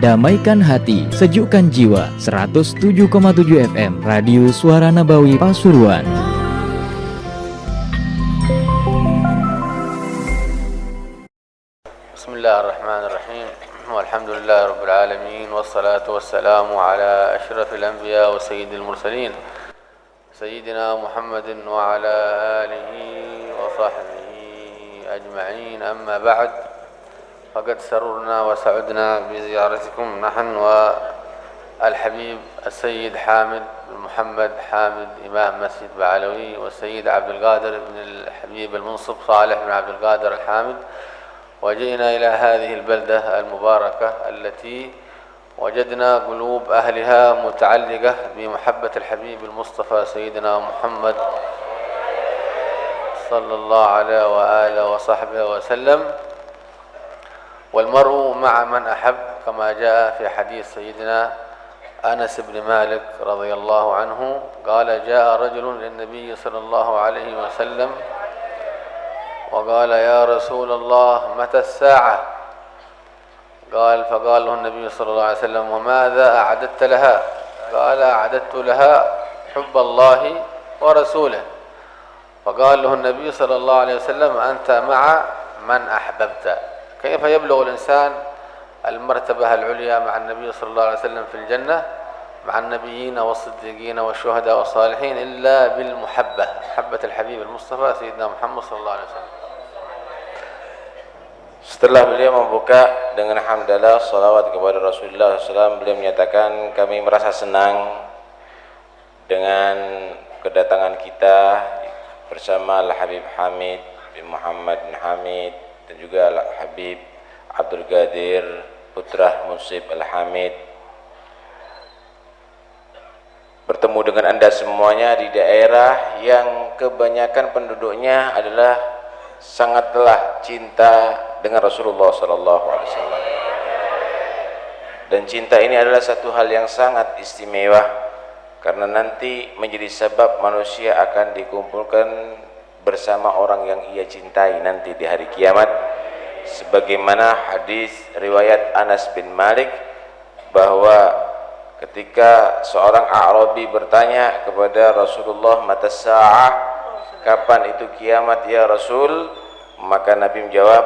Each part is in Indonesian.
Damaikan hati, sejukkan jiwa. 107,7 FM Radio Suara Nabawi Pasuruan. Bismillahirrahmanirrahim. Walhamdulillahirabbil alamin wassalatu wassalamu ala asyrafil anbiya wa sayyidil mursalin sayyidina Muhammadin wa ala alihi wa sahbihi ajma'in. Amma ba'd. فقد سررنا وسعدنا بزيارتكم نحن والحبيب السيد حامد بن محمد حامد إمام مسجد بعلوي والسيد عبد القادر بن الحبيب المنصب صالح بن عبد القادر الحامد، وجئنا إلى هذه البلدة المباركة التي وجدنا قلوب أهلها متعلقة بمحبة الحبيب المصطفى سيدنا محمد صلى الله عليه وآله وصحبه وسلم. والمرء مع من أحب، كما جاء في حديث سيدنا أنس بن مالك رضي الله عنه قال: جاء رجل للنبي صلى الله عليه وسلم وقال: يا رسول الله متى الساعة؟ فقال له النبي صلى الله عليه وسلم: وماذا أعددت لها؟ قال: أعددت لها حب الله ورسوله. فقال له النبي صلى الله عليه وسلم: أنت مع من أحببت. كيف يبلغ الإنسان المرتبة العليا مع النبي صلى الله عليه وسلم في الجنة مع النبيين والصديقين والشهداء والصالحين إلا بالمحبة، محبة الحبيب المصطفى سيدنا محمد صلى الله عليه وسلم. Setelah beliau membuka dengan hamdalah salawat kepada Rasulullah SAW, beliau menyatakan, kami merasa senang dengan kedatangan kita bersama Al-Habib Hamid bin Muhammad bin Hamid dan juga Al-Habib Abdul Qadir putra Munsib Al-Hamid, bertemu dengan Anda semuanya di daerah yang kebanyakan penduduknya adalah sangatlah cinta dengan Rasulullah SAW. Dan cinta ini adalah satu hal yang sangat istimewa, karena nanti menjadi sebab manusia akan dikumpulkan bersama orang yang ia cintai nanti di hari kiamat, sebagaimana hadis riwayat Anas bin Malik bahwa ketika seorang A'rabi bertanya kepada Rasulullah, mata sa'ah, kapan itu kiamat ya Rasul? Maka Nabi menjawab,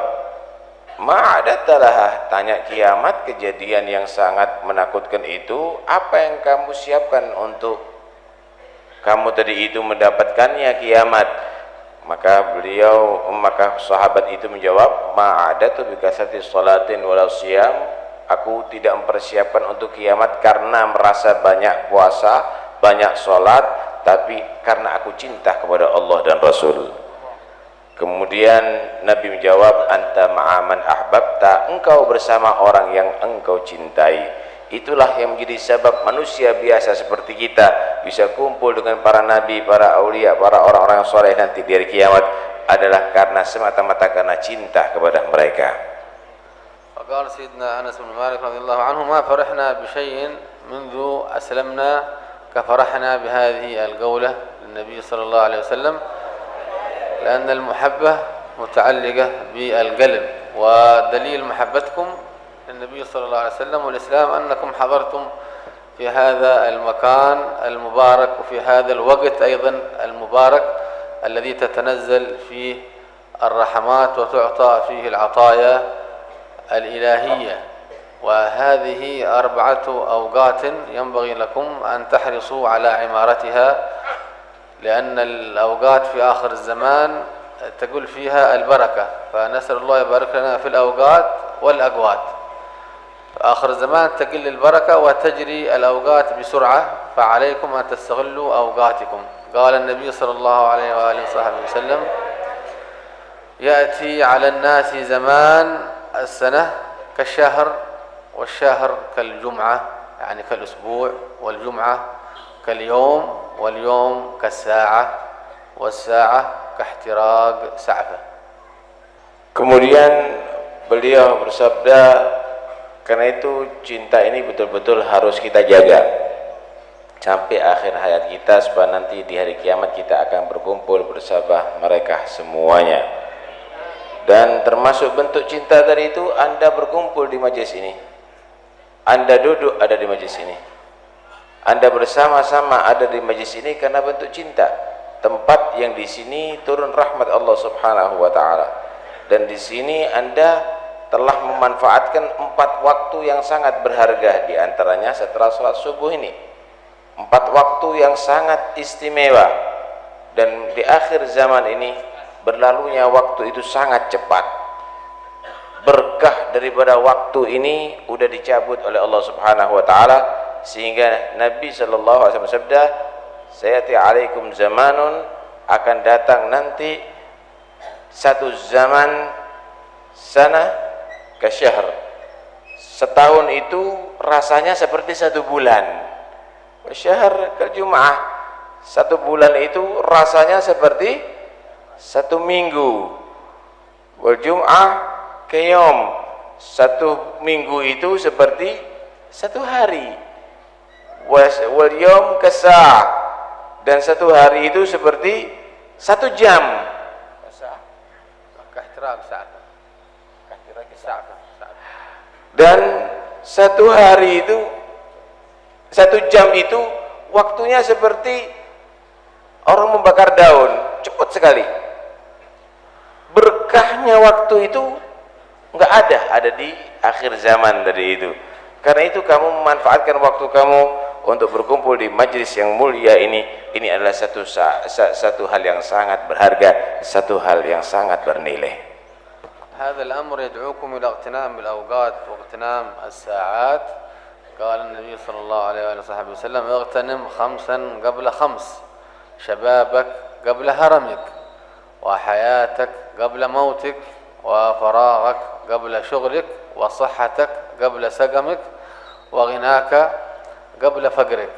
ma'adatalah, tanya kiamat, kejadian yang sangat menakutkan itu, apa yang kamu siapkan untuk kamu tadi itu mendapatkannya kiamat? Maka sahabat itu menjawab, ma'adatu bikasati sholatin wala siyam, aku tidak mempersiapkan untuk kiamat karena merasa banyak puasa, banyak sholat, tapi karena aku cinta kepada Allah dan Rasul. Kemudian Nabi menjawab, anta ma'aman ahbabta, engkau bersama orang yang engkau cintai. Itulah yang menjadi sebab manusia biasa seperti kita bisa kumpul dengan para nabi, para aulia, para orang-orang soleh nanti di hari kiamat, adalah karena semata-mata karena cinta kepada mereka. فقال سيدنا أنس بن مالك رضي الله عنه: ما فرحنا بشيء منذ أسلمنا كفرحنا بهذه القولة للنبي صلى الله عليه وسلم، لأن المحبة متعلقة بالقلب، ودليل محبتكم النبي صلى الله عليه وسلم والإسلام أنكم حضرتم في هذا المكان المبارك وفي هذا الوقت أيضا المبارك الذي تتنزل فيه الرحمات وتعطى فيه العطايا الإلهية. وهذه 4 أوقات ينبغي لكم أن تحرصوا على عمارتها، لأن الأوقات في آخر الزمان تقول فيها البركة، فنسأل الله يبارك لنا في الأوقات والأقوات. آخر الزمان تقل البركة وتجري الأوقات بسرعة، فعليكم أن تستغلوا أوقاتكم. قال النبي صلى الله عليه وآله وصحبه وسلم: يأتي على الناس زمان السنة كالشهر، والشهر كالجمعة يعني كالأسبوع، والجمعة كاليوم، واليوم كالساعة، والساعة كاحتراق سعفة. Kemudian beliau bersabda, karena itu cinta ini betul-betul harus kita jaga sampai akhir hayat kita, supaya nanti di hari kiamat kita akan berkumpul bersama mereka semuanya. Dan termasuk bentuk cinta tadi itu Anda berkumpul di majelis ini, Anda duduk ada di majelis ini, Anda bersama-sama ada di majelis ini karena bentuk cinta. Tempat yang di sini turun rahmat Allah Subhanahu wa taala. Dan di sini Anda telah memanfaatkan 4 waktu yang sangat berharga, di antaranya setelah sholat subuh ini. 4 waktu yang sangat istimewa. Dan di akhir zaman ini berlalunya waktu itu sangat cepat. Berkah daripada waktu ini sudah dicabut oleh Allah Subhanahu wa taala, sehingga Nabi sallallahu alaihi wasallam bersabda, "Sayati alaikum zamanun," akan datang nanti satu zaman, sana kasyahr, setahun itu rasanya seperti 1 bulan. Syahr kal jum'ah, 1 bulan itu rasanya seperti 1 minggu. Wal jum'ah kayom, 1 minggu itu seperti 1 hari. Wal yom kasa', dan 1 hari itu seperti 1 jam. Dan 1 hari itu, 1 jam itu waktunya seperti orang membakar daun, cepat sekali. Berkahnya waktu itu enggak ada di akhir zaman tadi itu. Karena itu kamu memanfaatkan waktu kamu untuk berkumpul di majlis yang mulia ini adalah satu hal yang sangat berharga, satu hal yang sangat bernilai. هذا الأمر يدعوكم إلى اغتنام الأوقات واغتنام الساعات. قال النبي صلى الله عليه وصحبه وسلم: اغتنم 5 قبل 5، شبابك قبل هرمك، وحياتك قبل موتك، وفراغك قبل شغلك، وصحتك قبل سقمك، وغناك قبل فقرك.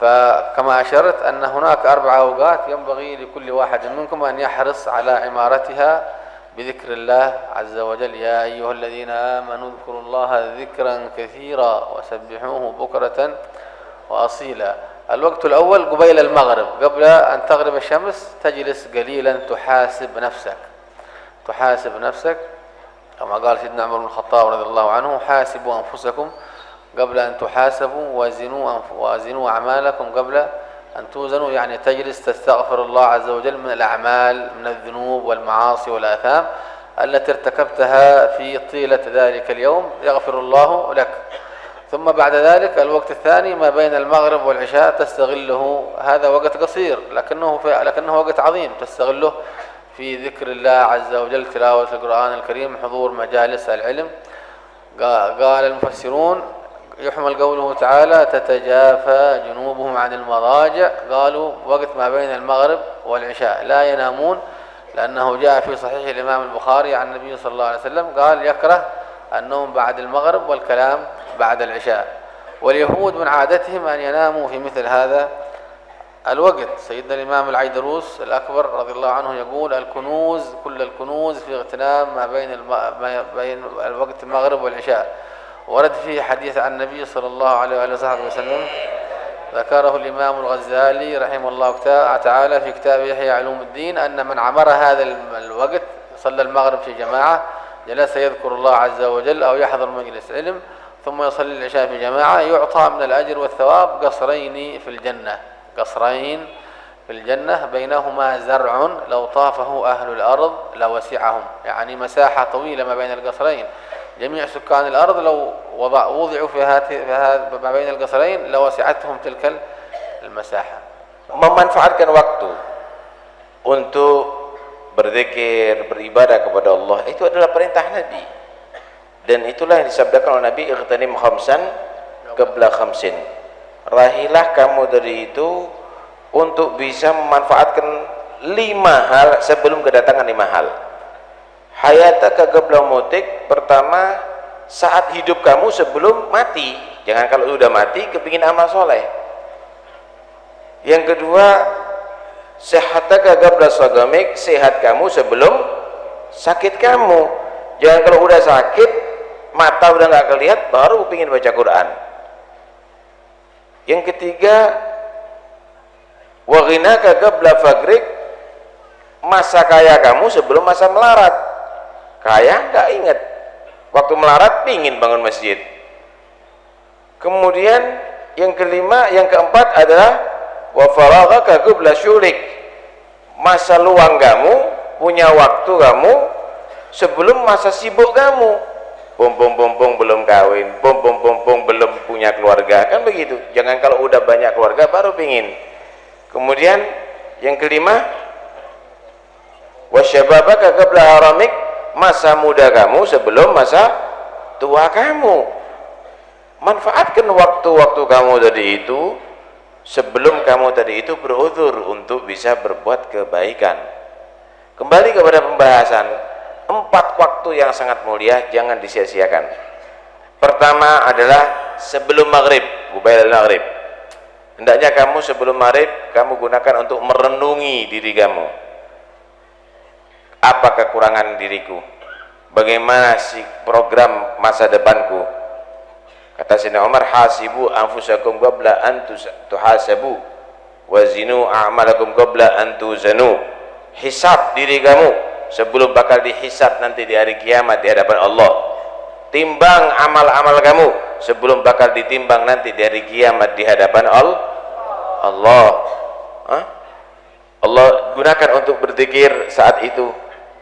فكما أشرت أن هناك 4 أوقات ينبغي لكل واحد منكم أن يحرص على عمارتها بذكر الله عز وجل. يا أيها الذين آمنوا اذكروا الله ذكرا كثيرا وسبحوه بكرة وأصيلا. الوقت الأول قبيل المغرب، قبل أن تغرب الشمس تجلس قليلا تحاسب نفسك كما قال سيدنا عمر بن الخطاب رضي الله عنه: حاسبوا أنفسكم قبل أن تحاسبوا، وزنوا أعمالكم قبل أن توزنوا. يعني تجلس تستغفر الله عز وجل من الأعمال، من الذنوب والمعاصي والآثام التي ارتكبتها في طيلة ذلك اليوم، يغفر الله لك. ثم بعد ذلك الوقت الثاني ما بين المغرب والعشاء تستغله، هذا وقت قصير لكنه وقت عظيم، تستغله في ذكر الله عز وجل، تلاوة القرآن الكريم، حضور مجالس العلم. قال المفسرون يحمل قوله تعالى: تتجافى جنوبهم عن المضاجع. قالوا وقت ما بين المغرب والعشاء لا ينامون، لأنه جاء في صحيح الإمام البخاري عن النبي صلى الله عليه وسلم قال: يكره النوم بعد المغرب والكلام بعد العشاء. واليهود من عادتهم أن يناموا في مثل هذا الوقت. سيدنا الإمام العيدروس الأكبر رضي الله عنه يقول: كل الكنوز في اغتنام ما بين الوقت المغرب والعشاء. ورد فيه حديث عن النبي صلى الله عليه وسلم ذكره الإمام الغزالي رحمه الله تعالى في كتاب يحيى علوم الدين، أن من عمر هذا الوقت صلى المغرب في جماعة، جلس يذكر الله عز وجل أو يحضر مجلس علم، ثم يصلي العشاء في جماعة، يعطى من الأجر والثواب قصرين في الجنة بينهما زرع لو طافه أهل الأرض لوسعهم. يعني مساحة طويلة ما بين القصرين، جميع سكان الأرض لو وضعوا في هذا ما بين القصرين لوسعتهم تلك المساحة. Memanfaatkan waktu untuk berzikir, beribadah kepada Allah, itu adalah perintah Nabi, dan itulah yang disabdakan oleh Nabi: ightanim khamsan qabla khamsin. Rahilah kamu dari itu untuk bisa memanfaatkan 5 hal sebelum kedatangan 5 hal. Hayataka qabla mautik, pertama saat hidup kamu sebelum mati. Jangan kalau sudah mati kepingin amal soleh. Yang kedua, sehataka qabla sagamik, sehat kamu sebelum sakit kamu. Jangan kalau udah sakit, mata udah nggak kelihatan, baru kepingin baca Quran. Yang ketiga, wa ghinaka qabla faqrik, masa kaya kamu sebelum masa melarat. kaya nggak ingat, waktu melarat pingin bangun masjid. Kemudian yang keempat adalah wa faraghaka qabla syurik, masa luang kamu, punya waktu kamu sebelum masa sibuk kamu. Pom belum kawin, pom belum punya keluarga, kan begitu. Jangan kalau udah banyak keluarga baru pingin. Kemudian yang kelima, wasyababaka qabla haramik, masa muda kamu sebelum masa tua kamu. Manfaatkan waktu-waktu kamu tadi itu sebelum kamu tadi itu beruzur untuk bisa berbuat kebaikan. Kembali kepada pembahasan 4 waktu yang sangat mulia, jangan disia-siakan. Pertama adalah sebelum maghrib, qablal maghrib. Hendaknya kamu sebelum maghrib kamu gunakan untuk merenungi diri kamu. Apa kekurangan diriku? Bagaimana sih program masa depanku? Kata Sayyidina Umar, hasibu anfusakum qabla an tuhasabu wazinu a'malakum qabla an tuzanu. Hisab diri kamu sebelum bakal dihisab nanti di hari kiamat di hadapan Allah. Timbang amal-amal kamu sebelum bakal ditimbang nanti di hari kiamat di hadapan Allah. Allah gunakan untuk berzikir saat itu.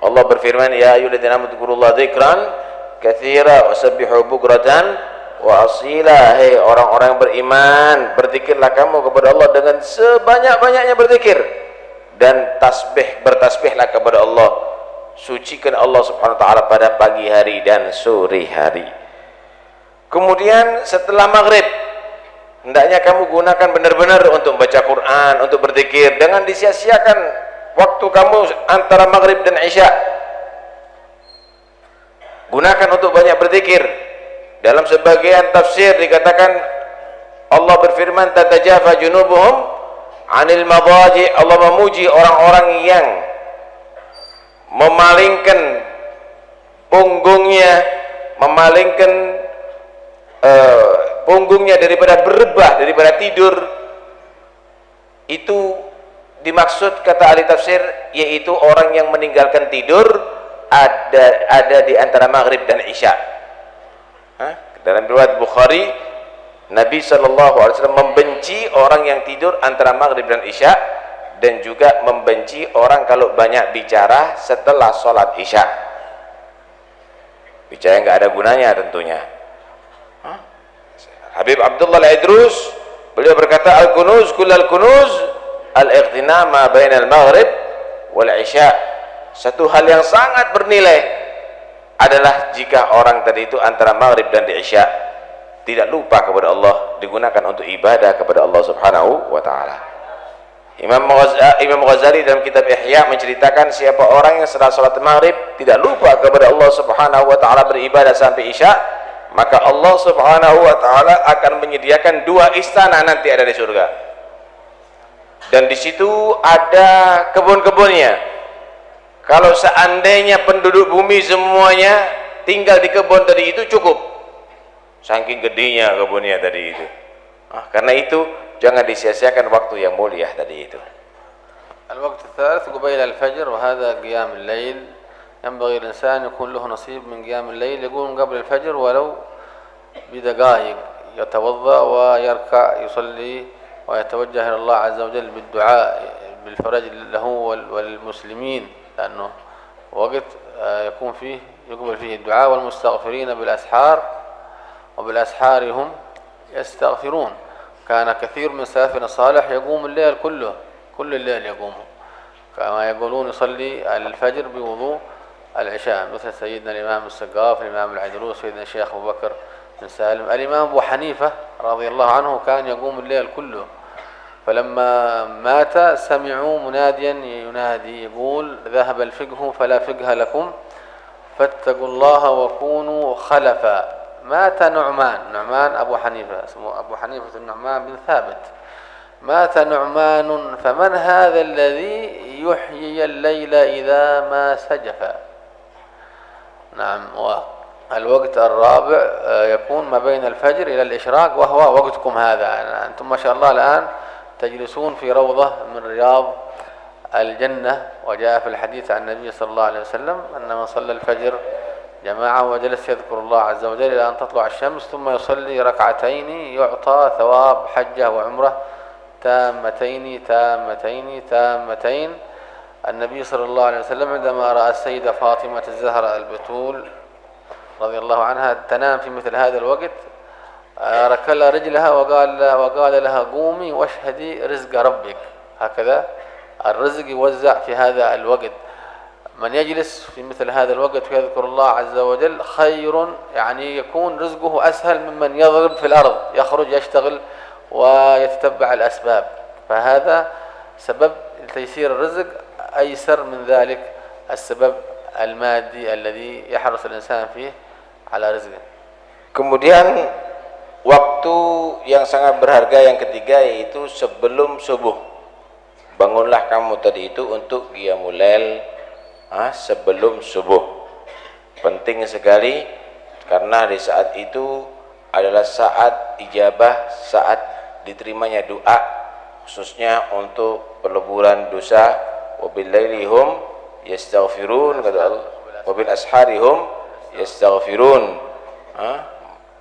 Allah berfirman, ya ayyuhalladzina amanu dzkurullaha dzikran katsira wasabbihu bukratan wa asila. Hei orang-orang yang beriman, berzikirlah kamu kepada Allah dengan sebanyak-banyaknya berzikir, dan bertasbihlah kepada Allah. Sucikan Allah subhanahu wa ta'ala pada pagi hari dan sore hari. Kemudian setelah maghrib hendaknya kamu gunakan benar-benar untuk baca Quran, untuk berzikir. Jangan disia-siakan waktu kamu antara maghrib dan isya. Gunakan untuk banyak berzikir. Dalam sebagian tafsir dikatakan Allah berfirman, tatajafa junubuhum anil madaji. Allah memuji orang-orang yang memalingkan punggungnya, punggungnya daripada berebah, daripada tidur. Itu dimaksud kata ahli tafsir yaitu orang yang meninggalkan tidur ada di antara maghrib dan isya. Dalam riwayat Bukhari, Nabi SAW membenci orang yang tidur antara maghrib dan isya, dan juga membenci orang kalau banyak bicara setelah sholat isya. Bicara nggak ada gunanya tentunya. Habib Abdullah Al-Idrus, beliau berkata, al-kunuz kullal kunuz al-ightina ma bainal maghrib wal isya. Satu hal yang sangat bernilai adalah jika orang tadi itu antara maghrib dan isya tidak lupa kepada Allah, digunakan untuk ibadah kepada Allah subhanahu wa ta'ala. Imam Ghazali dalam kitab Ihya menceritakan siapa orang yang setelah salat maghrib tidak lupa kepada Allah subhanahu wa ta'ala beribadah sampai isya, maka Allah subhanahu wa ta'ala akan menyediakan 2 istana nanti ada di surga, dan di situ ada kebun-kebunnya. Kalau seandainya penduduk bumi semuanya tinggal di kebun tadi itu cukup, saking gedenya kebunnya tadi itu. Karena itu jangan disia-siakan waktu yang mulia tadi itu. الوقت الثالث قبيل الفجر، وهذا قيام الليل. ينبغي الإنسان يكون له نصيب من قيام الليل، يقوم قبل الفجر ولو بدقائق، يتوضأ ويركع يصلي ويتوجه إلى الله عز وجل بالدعاء بالفرج له والمسلمين، لأنه وقت يكون فيه يقبل فيه الدعاء، والمستغفرين بالأسحار وبالأسحار هم يستغفرون. كان كثير من سلفنا الصالح يقوم الليل كله، كل الليل يقوم، كما يقولون يصلي الفجر بوضوء العشاء، مثل سيدنا الإمام السقاف، الإمام العيدروس، سيدنا الشيخ أبو بكر بن سالم. الإمام أبو حنيفة رضي الله عنه كان يقوم الليل كله، فلما مات سمعوا مناديا ينادي يقول ذهب الفقه فلا فقه لكم فاتقوا الله وكونوا خلفا. مات نعمان أبو حنيفة، اسمه أبو حنيفة النعمان بن ثابت. مات نعمان فمن هذا الذي يحيي الليل إذا ما سجف. نعم. والوقت الرابع يكون ما بين الفجر إلى الإشراق، وهو وقتكم هذا. أنتم ما شاء الله الآن تجلسون في روضة من رياض الجنة. وجاء في الحديث عن النبي صلى الله عليه وسلم أن من صلى الفجر جماعة وجلس يذكر الله عز وجل إلى أن تطلع الشمس ثم يصلي ركعتين يعطى ثواب حجة وعمرة تامتين تامتين تامتين. النبي صلى الله عليه وسلم عندما رأى السيدة فاطمة الزهراء البتول رضي الله عنها تنام في مثل هذا الوقت ركل رجلها وقال لها قومي واشهدي رزق ربك. هكذا الرزق يوزع في هذا الوقت. من يجلس في مثل هذا الوقت ويذكر الله عز وجل خير، يعني يكون رزقه أسهل ممن يضرب في الأرض يخرج يشتغل ويتتبع الأسباب. فهذا سبب تيسير الرزق أيسر من ذلك السبب المادي الذي يحرص الإنسان فيه على رزقه. Kemudian waktu yang sangat berharga yang ketiga yaitu sebelum subuh. Bangunlah kamu tadi itu untuk qiyamul lail sebelum subuh. Penting sekali karena di saat itu adalah saat ijabah, saat diterimanya doa, khususnya untuk peleburan dosa. Wabillailihum yastaghfirun, kata Allah, wabil asharihum yastaghfirun.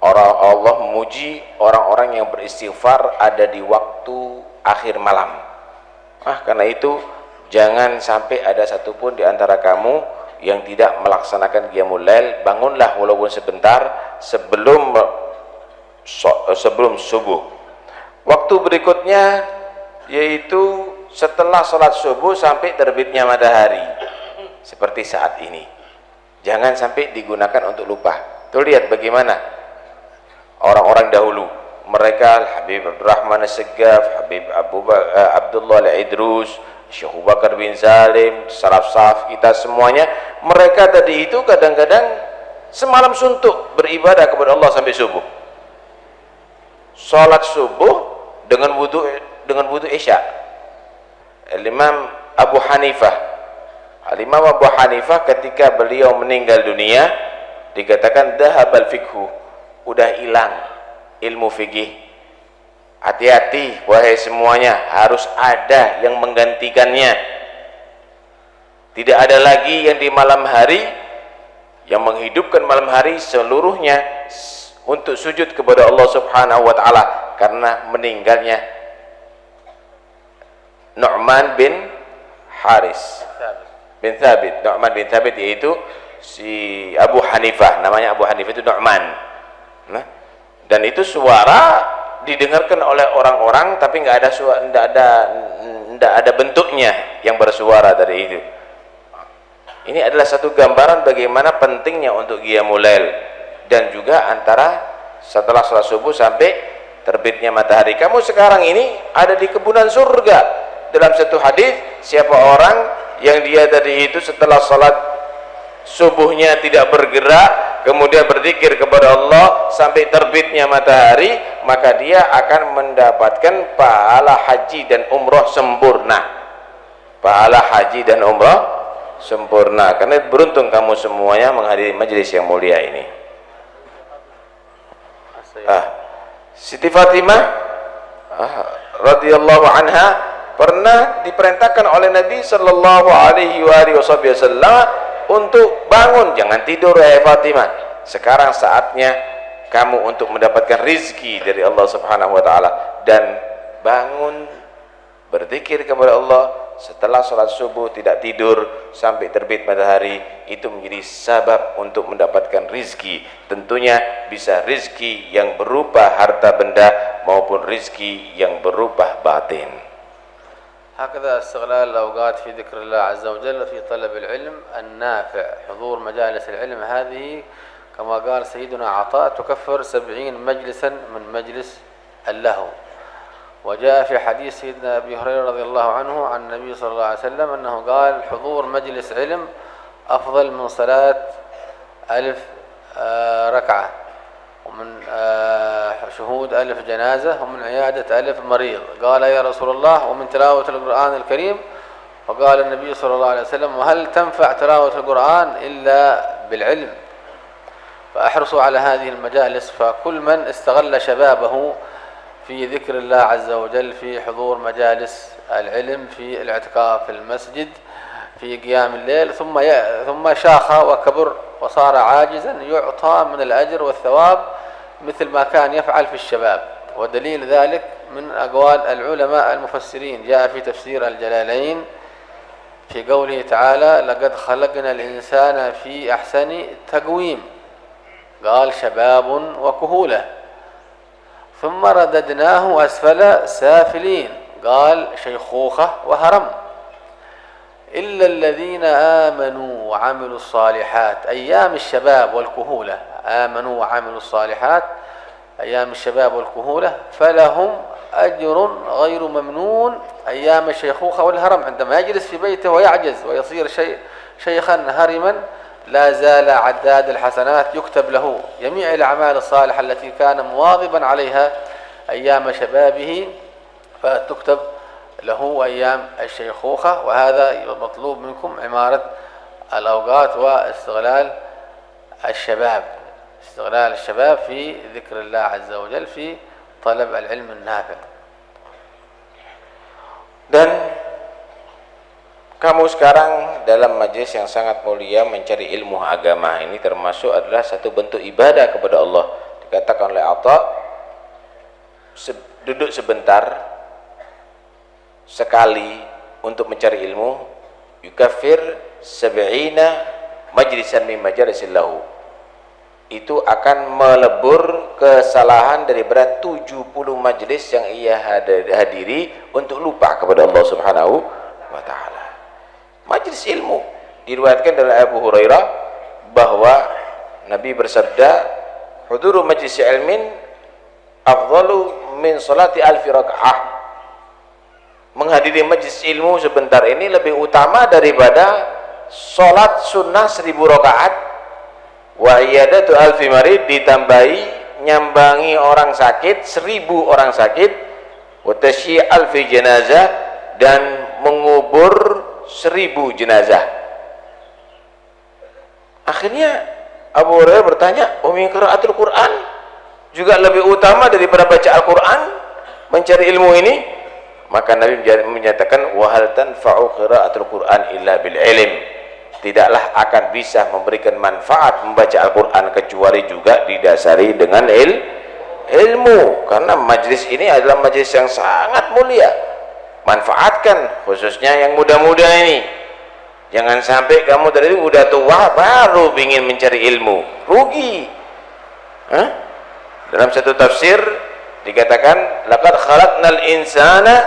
Orang Allah memuji orang-orang yang beristighfar ada di waktu akhir malam. Karena itu jangan sampai ada satupun di antara kamu yang tidak melaksanakan qiyamul lail. Bangunlah walaupun sebentar sebelum subuh. Waktu berikutnya yaitu setelah sholat subuh sampai terbitnya matahari, seperti saat ini. Jangan sampai digunakan untuk lupa. Tuh lihat bagaimana orang-orang dahulu, mereka Habib Abdurrahman As-Segaf, Habib Abdullah Al-Idrus, Syekh Abu Bakar bin Salim, salaf kita semuanya, mereka tadi itu kadang-kadang semalam suntuk beribadah kepada Allah sampai subuh. Salat subuh dengan wudu isya. Imam Abu Hanifah ketika beliau meninggal dunia dikatakan dhahabal fikhu, udah hilang ilmu fikih. Hati-hati wahai semuanya, harus ada yang menggantikannya. Tidak ada lagi yang di malam hari yang menghidupkan malam hari seluruhnya untuk sujud kepada Allah Subhanahu wa taala karena meninggalnya Nu'man bin Haris bin Thabit. Nu'man bin Thabit yaitu si Abu Hanifah, namanya Abu Hanifah itu Nu'man. Dan itu suara didengarkan oleh orang-orang tapi nggak ada bentuknya yang bersuara dari itu. Ini adalah satu gambaran bagaimana pentingnya untuk qiyamul lail dan juga antara setelah salat subuh sampai terbitnya matahari. Kamu sekarang ini ada di kebunan surga. Dalam satu hadis, siapa orang yang dia tadi itu setelah salat subuhnya tidak bergerak, kemudian berzikir kepada Allah sampai terbitnya matahari, maka dia akan mendapatkan pahala haji dan umrah sempurna. Pahala haji dan umrah sempurna. Karena beruntung kamu semuanya menghadiri majelis yang mulia ini. Siti Fatimah radhiyallahu anha pernah diperintahkan oleh Nabi sallallahu alaihi wasallam untuk bangun, jangan tidur wahai Fatimah. Sekarang saatnya kamu untuk mendapatkan rizki dari Allah Subhanahu wa taala dan bangun berzikir kepada Allah setelah sholat subuh, tidak tidur sampai terbit matahari. Itu menjadi sabab untuk mendapatkan rizki. Tentunya bisa rizki yang berupa harta benda maupun rizki yang berupa batin. هكذا استغلال الأوقات في ذكر الله عز وجل في طلب العلم النافع. حضور مجالس العلم هذه كما قال سيدنا عطاء تكفر 70 مجلسا من مجلس اللهو. وجاء في حديث سيدنا أبي هريرة رضي الله عنه عن النبي صلى الله عليه وسلم أنه قال حضور مجلس علم أفضل من صلاة 1000 ركعة ومن شهود 1000 جنازة ومن عيادة 1000 مريض. قال يا رسول الله ومن تلاوة القرآن الكريم؟ فقال النبي صلى الله عليه وسلم وهل تنفع تلاوة القرآن إلا بالعلم؟ فأحرصوا على هذه المجالس. فكل من استغل شبابه في في ذكر الله عز وجل، في حضور مجالس العلم، في الاعتكاف في المسجد، في قيام الليل، ثم شاخ وكبر وصار عاجزا، يعطى من الأجر والثواب مثل ما كان يفعل في الشباب. ودليل ذلك من أقوال العلماء المفسرين، جاء في تفسير الجلالين في قوله تعالى: لقد خلقنا الإنسان في أحسن تقويم، قال شباب وكهولة، ثم رددناه أسفل سافلين، قال شيخوخة وهرم، إلا الذين آمنوا وعملوا الصالحات، أيام الشباب والكهولة، آمنوا وعملوا الصالحات أيام الشباب والكهولة، فلهم أجر غير ممنون أيام الشيخوخة والهرم، عندما يجلس في بيته ويعجز ويصير شيخا هرما، لا زال عداد الحسنات يكتب له جميع الأعمال الصالحة التي كان مواظبا عليها أيام شبابه، فتكتب له أيام الشيخوخة. وهذا مطلوب منكم عمارة الأوقات واستغلال الشباب، استغلال الشباب في ذكر الله عز وجل، في طلب العلم النافع. Dan kamu sekarang dalam majelis yang sangat mulia mencari ilmu agama, ini termasuk adalah satu bentuk ibadah kepada Allah. Dikatakan oleh Atha, duduk sebentar sekali untuk mencari ilmu, yukaffir 70 majlisan min majalisillahu, itu akan melebur kesalahan daripada 70 majlis yang ia hadiri untuk lupa kepada Allah Subhanahu wa taala. Majlis ilmu diriwayatkan dari Abu Hurairah bahwa Nabi bersabda, huduru majlis ilmin afdalu min salati alfi rakaah. Menghadiri majlis ilmu sebentar ini lebih utama daripada salat sunnah 1000 rakaat. Wa iyadatu alfi marid, ditambahi nyambangi orang sakit 1000 orang sakit, wa tasyi alfi jenazah, dan mengubur 1000 jenazah. Akhirnya Abu Hurairah bertanya, min qiraatul Quran juga lebih utama daripada baca Al-Quran, mencari ilmu ini? Maka Nabi menyatakan, wa hal tanfa'u qiraatul Quran illa bil ilm, tidaklah akan bisa memberikan manfaat membaca Al-Quran kecuali juga didasari dengan ilmu. Karena majlis ini adalah majlis yang sangat mulia. Manfaatkan, khususnya yang muda-muda ini. Jangan sampai kamu dari udah tua baru ingin mencari ilmu, rugi. Dalam satu tafsir dikatakan, laqad khalaqnal insana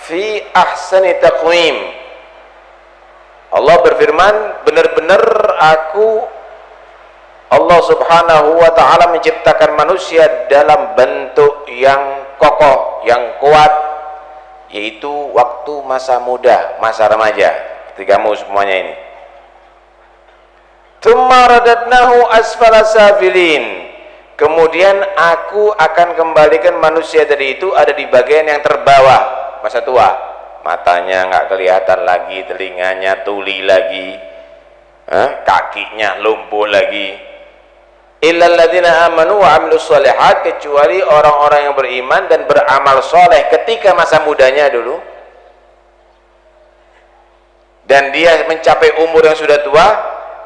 fi ahsani taqwim. Allah berfirman, benar-benar Allah Subhanahu wa ta'ala menciptakan manusia dalam bentuk yang kokoh, yang kuat, yaitu waktu masa muda, masa remaja, seperti kamu semuanya ini. Tsumma radadnahu asfala safilin, kemudian aku akan kembalikan manusia dari itu ada di bagian yang terbawah, masa tua, matanya nggak kelihatan lagi, telinganya tuli lagi, kakinya lumpuh lagi. Illal ladzina amanu wa amilus shalihat, kecuali orang-orang yang beriman dan beramal soleh ketika masa mudanya dulu, dan dia mencapai umur yang sudah tua,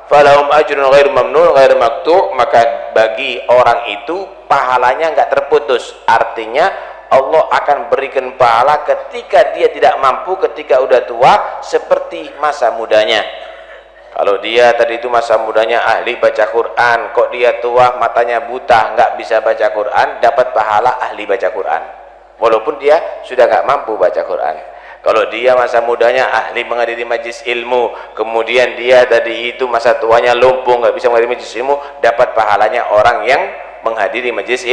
falahum ajrun ghairu mamnun ghairu maqtu', maka bagi orang itu pahalanya enggak terputus. Artinya Allah akan berikan pahala ketika dia tidak mampu, ketika udah tua, seperti masa mudanya. Kalau dia tadi itu masa mudanya ahli baca Quran, kok dia tua matanya buta nggak bisa baca Quran, dapat pahala ahli baca Quran walaupun dia sudah nggak mampu baca Quran. Kalau dia masa mudanya ahli menghadiri majlis ilmu, kemudian dia tadi itu masa tuanya lumpuh nggak bisa menghadiri majlis ilmu, dapat pahalanya orang yang menghadiri majlis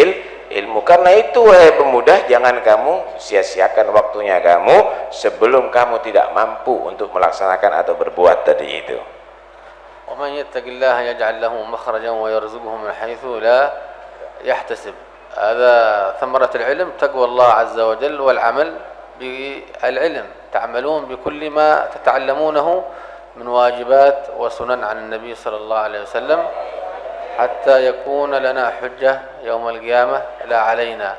ilmu. Karena itu wahai pemuda, jangan kamu sia-siakan waktunya kamu sebelum kamu tidak mampu untuk melaksanakan atau berbuat tadi itu. ومن يتق الله يجعل له مخرجا ويرزقه من حيث لا يحتسب. هذا ثمرة العلم، تقوى الله عز وجل والعمل بالعلم، تعملون بكل ما تتعلمونه من واجبات وسنن عن النبي صلى الله عليه وسلم حتى يكون لنا حجة يوم القيامة لا علينا.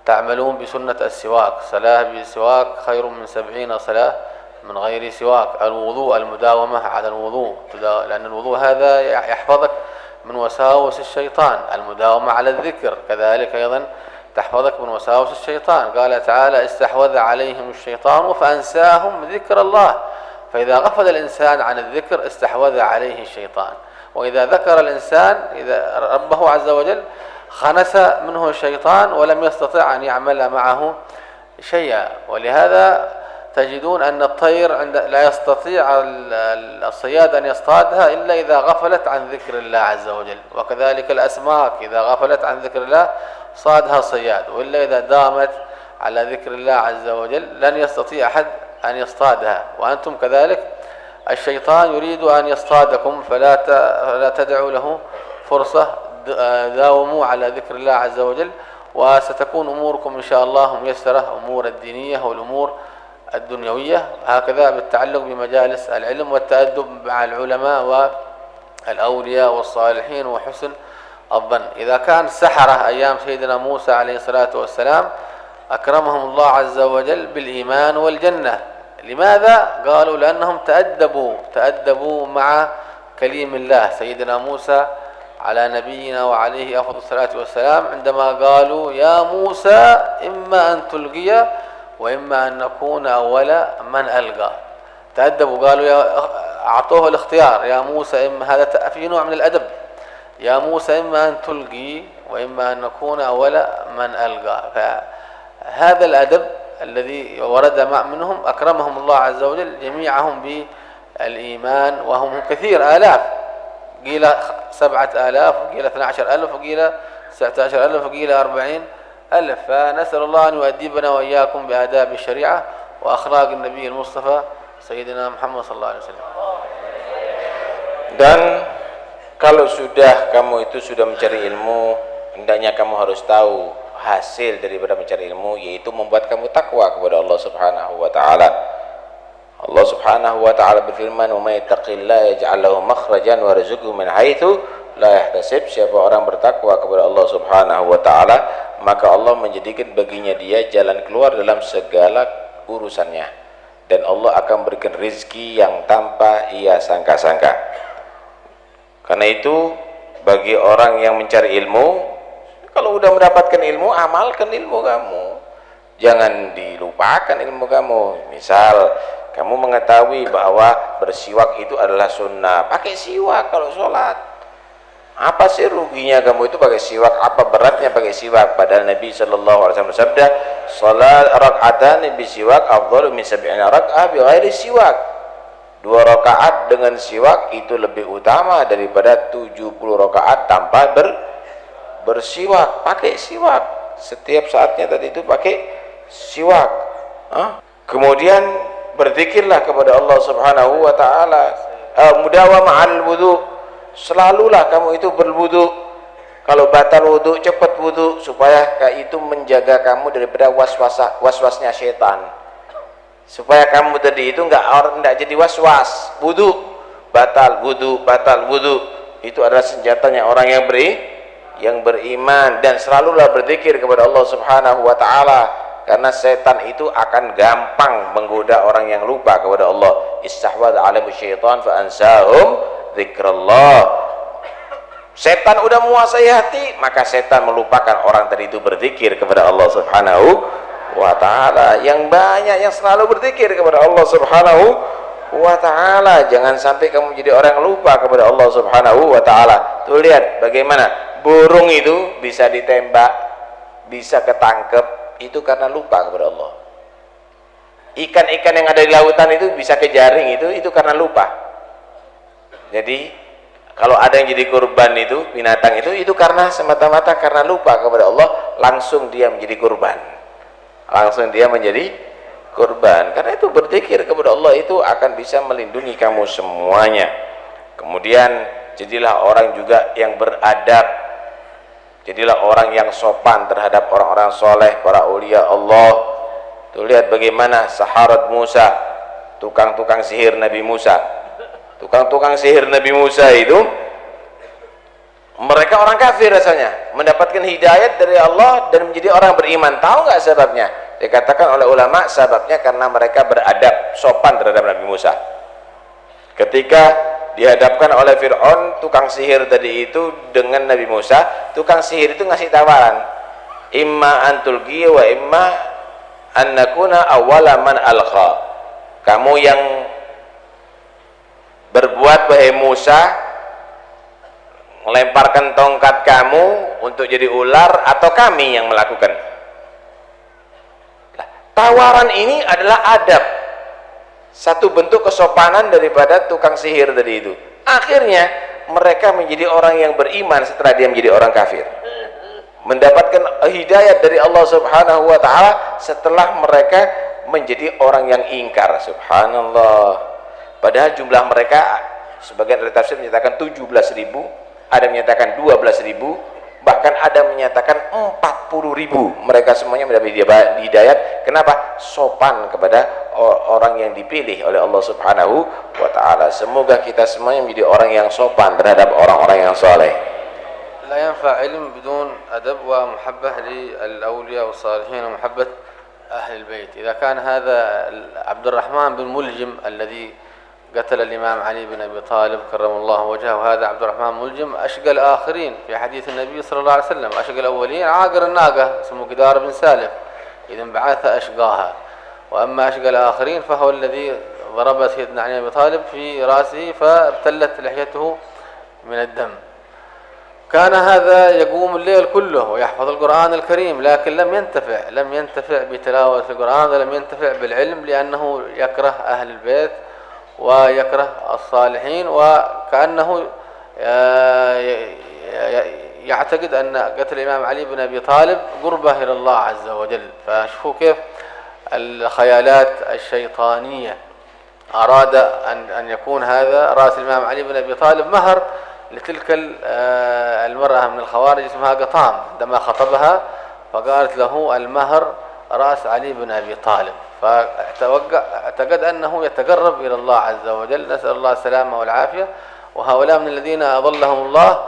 تعملون بسنة السواك، صلاة بالسواك خير من 70 صلاة من غير سواك. الوضوء، المداومة على الوضوء، لأن الوضوء هذا يحفظك من وساوس الشيطان. المداومة على الذكر كذلك أيضا تحفظك من وساوس الشيطان. قال تعالى: استحوذ عليهم الشيطان فأنساهم ذكر الله. فإذا غفل الإنسان عن الذكر استحوذ عليه الشيطان، وإذا ذكر الإنسان ربه عز وجل خنس منه الشيطان ولم يستطع أن يعمل معه شيئا. ولهذا تجدون أن الطير لا يستطيع الصياد أن يصطادها إلا إذا غفلت عن ذكر الله عز وجل، وكذلك الأسماك إذا غفلت عن ذكر الله صادها صياد، وإلا إذا دامت على ذكر الله عز وجل لن يستطيع أحد أن يصطادها. وأنتم كذلك الشيطان يريد أن يصطادكم، فلا تدعوا له فرصة. داوموا على ذكر الله عز وجل، وستكون أموركم إن شاء الله ميسرة، أمور الدينية والأمور الدنيوية، هكذا بالتعلق بمجالس العلم والتأدب مع العلماء والأولياء والصالحين وحسن الظن. إذا كان السحرة أيام سيدنا موسى عليه الصلاة والسلام أكرمهم الله عز وجل بالإيمان والجنة. لماذا؟ قالوا لأنهم تأدبوا مع كليم الله سيدنا موسى على نبينا وعليه أفضل الصلاة والسلام، عندما قالوا: يا موسى إما أن تلقي وإما أن نكون أول من ألقى. تأدبوا، قالوا أعطوه الاختيار: يا موسى إما، هذا في نوع من الأدب، يا موسى إما أن تلقي وإما أن نكون أول من ألقى. فهذا الأدب الذي ورد منهم أكرمهم الله عز وجل جميعهم بالإيمان، وهم كثير، آلاف، قيل 7000 وقيل 12000 وقيل 19000 وقيل 40000. فنسأل الله أن يؤدبنا وإياكم بآداب الشريعة وأخلاق النبي المصطفى سيدنا Muhammad sallallahu alaihi wasallam. Dan kalau kamu itu sudah mencari ilmu, hendaknya kamu harus tahu hasil daripada mencari ilmu, yaitu membuat kamu takwa kepada Allah Subhanahu wa taala. Allah Subhanahu wa taala berfirman: "Wa may yattaqillaha yaj'al lahu makhrajan wa yarzuqhu min haitsu la yahtasib." Siapa orang bertakwa kepada Allah Subhanahu wa taala, maka Allah menjadikan baginya dia jalan keluar dalam segala urusannya, dan Allah akan berikan rezeki yang tanpa ia sangka-sangka. Karena itu bagi orang yang mencari ilmu, kalau sudah mendapatkan ilmu, amalkan ilmu kamu, jangan dilupakan ilmu kamu. Misal kamu mengetahui bahwa bersiwak itu adalah sunnah, pakai siwak kalau sholat. Apa sih ruginya kamu itu pakai siwak? Apa beratnya pakai siwak? Padahal Nabi sallallahu alaihi wasallam bersabda, "Salat rak'atan bi siwak afdalu min 70 rak'ah bi ghairi siwak." 2 rakaat dengan siwak itu lebih utama daripada 70 rakaat tanpa bersiwak. Pakai siwak setiap saatnya, tadi itu pakai siwak. Kemudian berzikirlah kepada Allah Subhanahu wa taala. Mudawamah 'alal wudu, selalulah kamu itu berwudu. Kalau batal wudu, cepat wudu, supaya itu menjaga kamu daripada waswasnya syaitan, supaya kamu tadi itu enggak jadi waswas. Wudu batal, wudu itu adalah senjatanya orang yang beriman. Dan selalulah berzikir kepada Allah Subhanahu wa taala, karena setan itu akan gampang menggoda orang yang lupa kepada Allah. Istahwadha 'alaihi syaitan fa ansahum dzikrallah. Setan udah menguasai hati, maka setan melupakan orang tadi itu berzikir kepada Allah Subhanahu wa taala. Yang banyak yang selalu berzikir kepada Allah Subhanahu wa taala. Jangan sampai kamu jadi orang yang lupa kepada Allah Subhanahu wa taala. Tuh lihat bagaimana burung itu bisa ditembak, bisa ketangkep, itu karena lupa kepada Allah. Ikan-ikan yang ada di lautan itu bisa kejaring, itu karena lupa. Jadi kalau ada yang jadi kurban itu, binatang itu karena semata-mata karena lupa kepada Allah, langsung dia menjadi kurban. Langsung dia menjadi kurban. Karena itu berzikir kepada Allah itu akan bisa melindungi kamu semuanya. Kemudian jadilah orang juga yang beradab. Jadilah orang yang sopan terhadap orang-orang soleh, para aulia Allah. Tuh lihat bagaimana saharat Musa, tukang-tukang sihir Nabi Musa. Tukang-tukang sihir Nabi Musa itu Mereka orang kafir rasanya, mendapatkan hidayat dari Allah dan menjadi orang beriman. Tahu nggak sebabnya? Dikatakan oleh ulama sebabnya karena mereka beradab, sopan terhadap Nabi Musa. Ketika dihadapkan oleh Fir'aun, tukang sihir tadi itu dengan Nabi Musa, tukang sihir itu ngasih tawaran, imma antulgi wa imma an nakuna awwala man alqa. Kamu yang berbuat, wahai Musa, melemparkan tongkat kamu untuk jadi ular, atau kami yang melakukan. Tawaran ini adalah adab, satu bentuk kesopanan daripada tukang sihir tadi itu. Akhirnya mereka menjadi orang yang beriman setelah dia menjadi orang kafir, mendapatkan hidayat dari Allah Subhanahu wa ta'ala setelah mereka menjadi orang yang ingkar. Subhanallah. Padahal jumlah mereka, sebagian dari tafsir menyatakan 17.000, ada menyatakan 12.000, bahkan ada menyatakan 40.000. Mereka semuanya mendapat hidayat. Kenapa? Sopan kepada orang yang dipilih oleh Allah Subhanahu wa ta'ala. Semoga kita semuanya menjadi orang yang sopan terhadap orang-orang yang soleh. لا ينفع علم بدون أدب ومحبة للأولياء والصالحين ومحبة أهل البيت. إذا كان هذا عبد الرحمن بن ملجم الذي قتل الإمام علي بن أبي طالب كرم الله وجهه، وهذا عبد الرحمن ملجم أشقى الآخرين في حديث النبي صلى الله عليه وسلم. أشقى الأولين عاقر الناقة اسمه قدار بن سالف، إذا بعث أشقاها. وأما أشقى الآخرين فهو الذي ضرب سيدنا علي بن أبي طالب في رأسه فابتلت لحيته من الدم. كان هذا يقوم الليل كله ويحفظ القرآن الكريم، لكن لم ينتفع بتلاوة القرآن ولم ينتفع بالعلم، لأنه يكره أهل البيت ويكره الصالحين، وكأنه يعتقد أن قتل الإمام علي بن أبي طالب قربة إلى الله عز وجل. فشوفوا كيف الخيالات الشيطانية. أراد أن يكون هذا رأس الإمام علي بن أبي طالب مهر لتلك المرأة من الخوارج اسمها قطام، عندما خطبها فقالت له المهر رأس علي بن أبي طالب، فاعتقد أنه يتقرب إلى الله عز وجل. نسأل الله السلامة والعافية. وهؤلاء من الذين أضلهم الله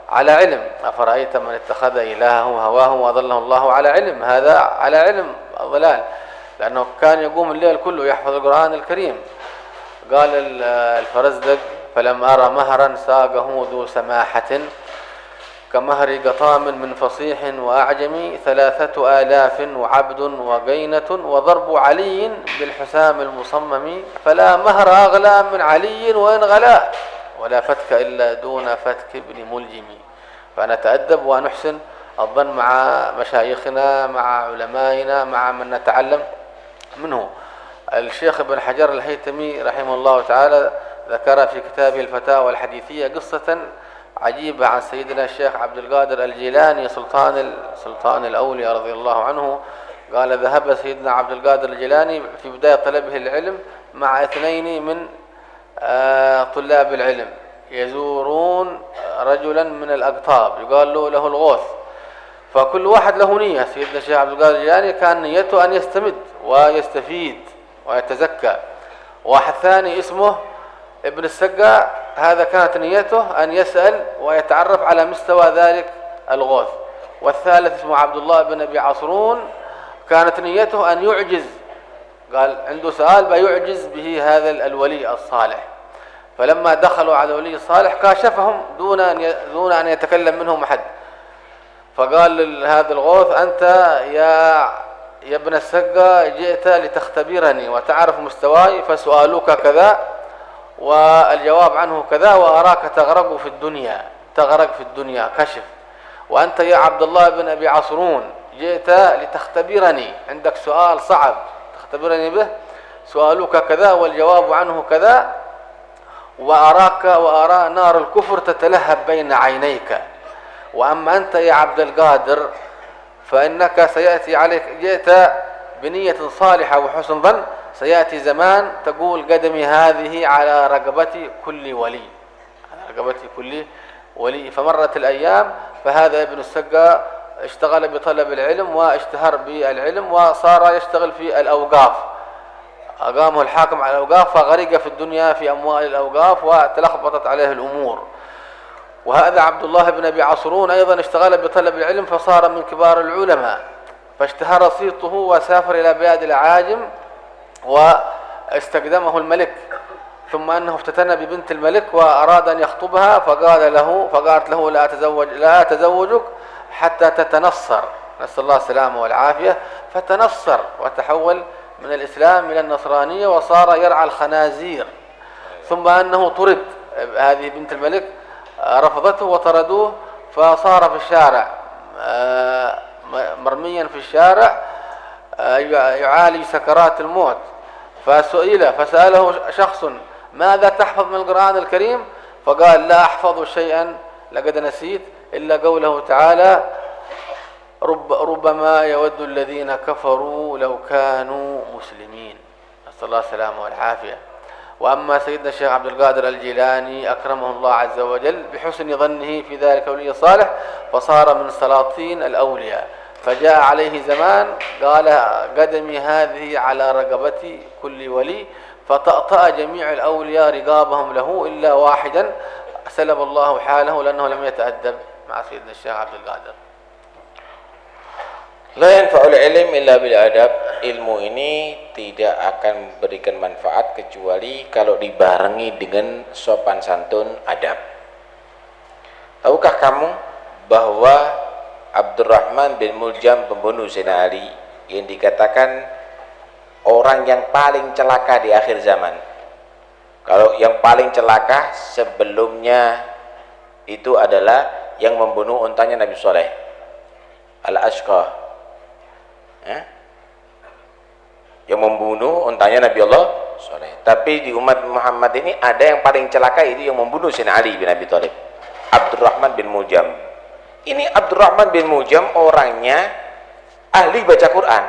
على علم. أفرأيت من اتخذ إلهه هواه وأضله الله على علم؟ هذا على علم ضلال، لأنه كان يقوم الليل كله يحفظ القرآن الكريم. قال الفرزدق: فلم أرى مهرا ساقه ذو سماحة كمهر قطام من فصيح وأعجمي 3000 وعبد وقينة وضرب علي بالحسام المصمم، فلا مهر أغلى من علي وإن غلا ولا فتك إلا دون فتك ابن ملجم. فنتأدب ونحسن الظن مع مشايخنا، مع علمائنا، مع من نتعلم منه. الشيخ ابن حجر الهيثمي رحمه الله تعالى ذكر في كتابه الفتاوى الحديثية قصة عجيبة عن سيدنا الشيخ عبد القادر الجيلاني سلطان الأولياء رضي الله عنه. قال: ذهب سيدنا عبد القادر الجيلاني في بداية طلبه العلم مع 2 من طلاب العلم يزورون رجلا من الأقطاب يقال له الغوث، فكل واحد له نية. سيدنا الشيخ عبد القادر الجيلاني كان نيته أن يستمد ويستفيد ويتزكى. واحد ثاني اسمه ابن السقا، هذا كانت نيته أن يسأل ويتعرف على مستوى ذلك الغوث. والثالث اسمه عبد الله بن أبي عصرون، كانت نيته أن يعجز، قال عنده سؤال بيعجز به هذا الولي الصالح. فلما دخلوا على الولي الصالح كاشفهم دون أن يتكلم منهم أحد. فقال هذا الغوث: أنت يا ابن السقا جئت لتختبرني وتعرف مستواي، فسؤالك كذا والجواب عنه كذا، وأراك تغرق في الدنيا كشف. وأنت يا عبد الله بن أبي عصرون جئت لتختبرني، عندك سؤال صعب تختبرني به، سؤالك كذا والجواب عنه كذا، وأرى نار الكفر تتلهب بين عينيك. وأما أنت يا عبد القادر فإنك سيأتي عليك، جئت بنية صالحة وحسن ظن، سيأتي زمان تقول قدمي هذه على رقبة كل ولي. فمرت الأيام، فهذا ابن السقا اشتغل بطلب العلم واشتهر بالعلم وصار يشتغل في الأوقاف. أقامه الحاكم على الأوقاف، فغرق في الدنيا في أموال الأوقاف وتلخبطت عليه الأمور. وهذا عبد الله بن أبي عصرون أيضا اشتغل بطلب العلم فصار من كبار العلماء، فاشتهر صيته وسافر إلى بلاد الأعاجم واستقدمه الملك، ثم أنه افتتن ببنت الملك وأراد أن يخطبها فقالت له لا أتزوجك حتى تتنصر، نسأل الله السلامة والعافية، فتنصر وتحول من الإسلام إلى النصرانية وصار يرعى الخنازير. ثم أنه طرد، هذه بنت الملك رفضته وطردوه، فصار في الشارع مرميا في الشارع يعالج سكرات الموت. فسأله شخص ماذا تحفظ من القرآن الكريم؟ فقال لا أحفظ شيئا لقد نسيت إلا قوله تعالى ربما يود الذين كفروا لو كانوا مسلمين، نسأل الله السلامة والعافية. وأما سيدنا الشيخ عبد القادر الجيلاني أكرمه الله عز وجل بحسن ظنه في ذلك ولي صالح فصار من سلاطين الأولياء، فجاء عليه زمان قال قدمي هذه على رقبة كل ولي، فطأطأ جميع الأولياء رقابهم له إلا واحدا سلب الله حاله لأنه لم يتأدب مع سيدنا الشيخ عبد القادر. La yanfa'ul ilm illa bil adab. Ilmu ini tidak akan memberikan manfaat kecuali kalau dibarengi dengan sopan santun, adab. Tahukah kamu bahwa Abdurrahman bin Muljam pembunuh Sayyidina Ali yang dikatakan orang yang paling celaka di akhir zaman? Kalau yang paling celaka sebelumnya itu adalah yang membunuh untanya Nabi Soleh, Al-Ashqa, yang membunuh untanya Nabi Allah Soleh. Tapi di umat Muhammad ini ada yang paling celaka, itu yang membunuh Sayyidina Ali bin Abi Thalib, Abdurrahman bin Muljam. Ini Abdurrahman bin Muljam orangnya ahli baca Quran,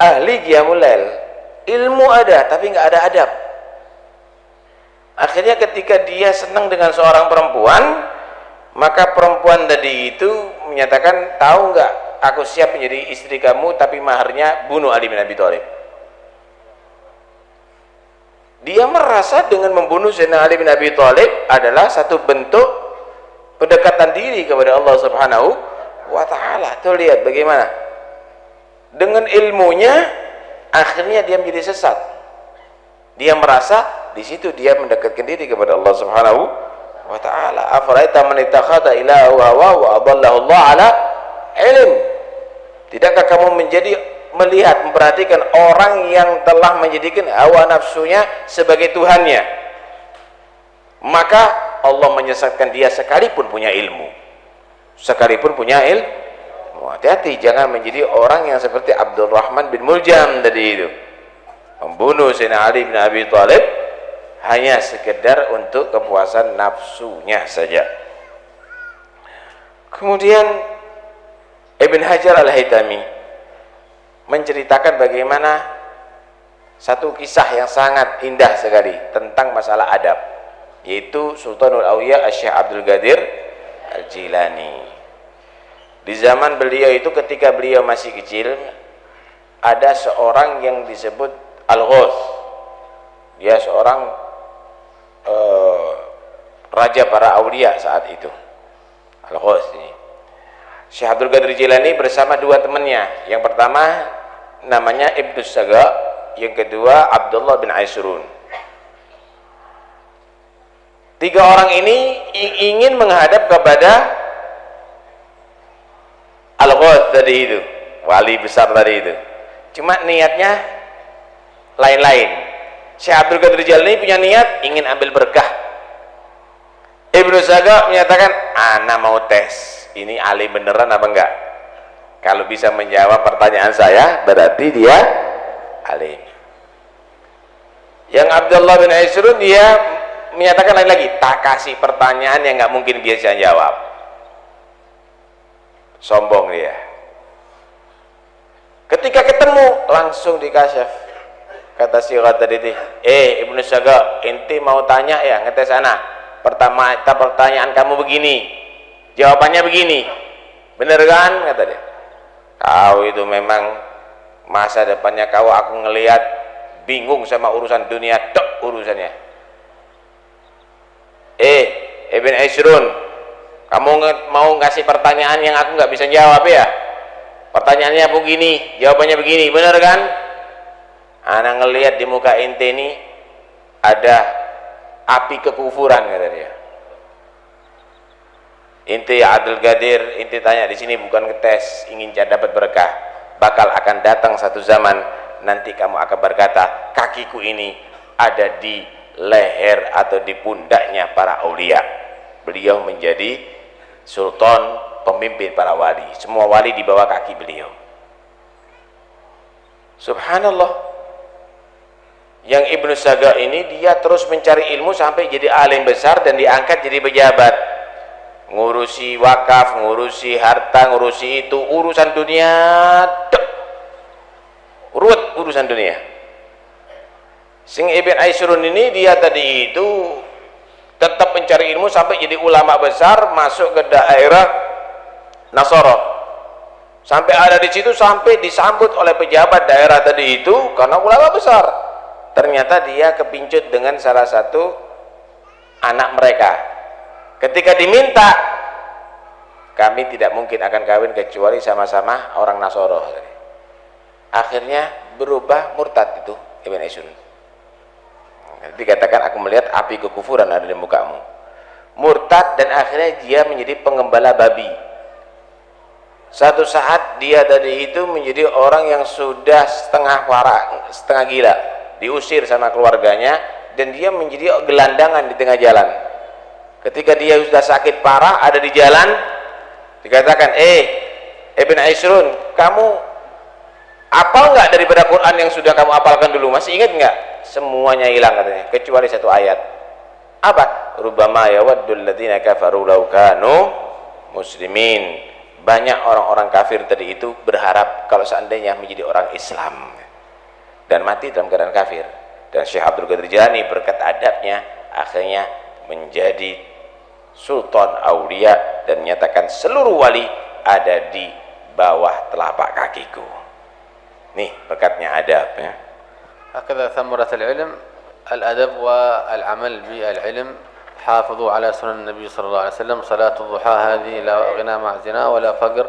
ahli qiyamul lail, ilmu ada tapi nggak ada adab. Akhirnya ketika dia senang dengan seorang perempuan, maka perempuan tadi itu menyatakan, tahu nggak, aku siap menjadi istri kamu tapi maharnya bunuh Ali bin Abi Thalib. Dia merasa dengan membunuh Sayyidina Ali bin Abi Thalib adalah satu bentuk pendekatan diri kepada Allah Subhanahu wa ta'ala. Tuh lihat bagaimana dengan ilmunya akhirnya dia menjadi sesat. Dia merasa di situ dia mendekatkan diri kepada Allah Subhanahu wa ta'ala. Afaraita man ittakhadha ilahahu hawa wa adallahu Allah ala ilm. Tidakkah kamu melihat, memperhatikan orang yang telah menjadikan hawa nafsunya sebagai Tuhannya, maka Allah menyesatkan dia sekalipun punya ilmu, sekalipun punya ilmu. Hati-hati, jangan menjadi orang yang seperti Abdurrahman bin Muljam tadi itu, membunuh Sayyidina Ali bin Abi Thalib hanya sekedar untuk kepuasan nafsunya saja. Kemudian Ibn Hajar Al-Haytami menceritakan bagaimana satu kisah yang sangat indah sekali tentang masalah adab, yaitu Sultanul Awliya Syekh Abdul Qadir Al-Jilani. Di zaman beliau itu, ketika beliau masih kecil, ada seorang yang disebut Al-Ghaus. Dia seorang raja para aulia saat itu, Al-Ghaus ini. Syekh Abdul Qadir Jilani bersama dua temannya. Yang pertama namanya Ibnu Saga, yang kedua Abdullah bin Aisrun. Tiga orang ini ingin menghadap kepada Al-Ghaus tadi itu, wali besar tadi itu. Cuma niatnya lain-lain. Syekh Abdul Qadir Jilani punya niat ingin ambil berkah. Ibnu Saga menyatakan, ana mau tes ini alim beneran apa enggak. Kalau bisa menjawab pertanyaan saya, berarti dia alim. Yang Abdullah bin Aisrun, dia menyatakan lain lagi, tak kasih pertanyaan yang nggak mungkin dia bisa jawab. Sombong dia. Ketika ketemu langsung dikasyaf. Kata si tadi, Ibnu Saga, inti mau tanya ya, ngetes anak. Pertanyaan kamu begini, jawabannya begini, bener kan? Kata dia. Kau itu memang masa depannya kau, aku ngelihat bingung sama urusan dunia, tok urusannya. Ibn Ishrun, kamu mau ngasih pertanyaan yang aku nggak bisa jawab ya? Pertanyaannya begini, jawabannya begini, bener kan? Ana ngelihat di muka ente ini ada api kekufuran, kata dia. Ente ya Abdul Qadir, ente tanya di sini bukan ngetes, ingin dapat berkah. Bakal akan datang satu zaman nanti kamu akan berkata, kakiku ini ada di leher atau di pundaknya para aulia. Beliau menjadi sultan, pemimpin para wali. Semua wali di bawah kaki beliau. Subhanallah. Yang Ibnu Saga ini dia terus mencari ilmu sampai jadi alim besar dan diangkat jadi pejabat. Ngurusi wakaf, ngurusi harta, ngurusi itu, urusan dunia, ruwet urusan dunia. Sing Ibn Aisyrun ini dia tadi itu tetap mencari ilmu sampai jadi ulama besar, masuk ke daerah Nasara. Sampai ada di situ, sampai disambut oleh pejabat daerah tadi itu karena ulama besar. Ternyata dia kepincut dengan salah satu anak mereka. Ketika diminta, kami tidak mungkin akan kawin kecuali sama-sama orang Nasara. Akhirnya berubah murtad itu Ibn Aisyrun. Dikatakan aku melihat api kekufuran ada di mukamu. Murtad dan akhirnya dia menjadi pengembala babi. Satu saat dia tadi itu menjadi orang yang sudah setengah warak, setengah gila, diusir sama keluarganya dan dia menjadi gelandangan di tengah jalan. Ketika dia sudah sakit parah ada di jalan, dikatakan, Ibn Aisyrun, kamu apal nggak daripada Quran yang sudah kamu apalkan dulu? Masih ingat nggak? Semuanya hilang katanya, kecuali satu ayat. Apa? Rubbama yawaddul ladzina kafaru law kanu muslimin. Banyak orang-orang kafir tadi itu berharap kalau seandainya menjadi orang Islam dan mati dalam keadaan kafir. Dan Syekh Abdul Qadir Jilani berkat adabnya akhirnya menjadi sultan aulia dan menyatakan seluruh wali ada di bawah telapak kakiku. Nih berkatnya adab ya. هكذا ثمرة العلم الأدب والعمل بالعلم. حافظوا على سنن النبي صلى الله عليه وسلم. صلاة الضحى هذه لا غنى مع زنا ولا فقر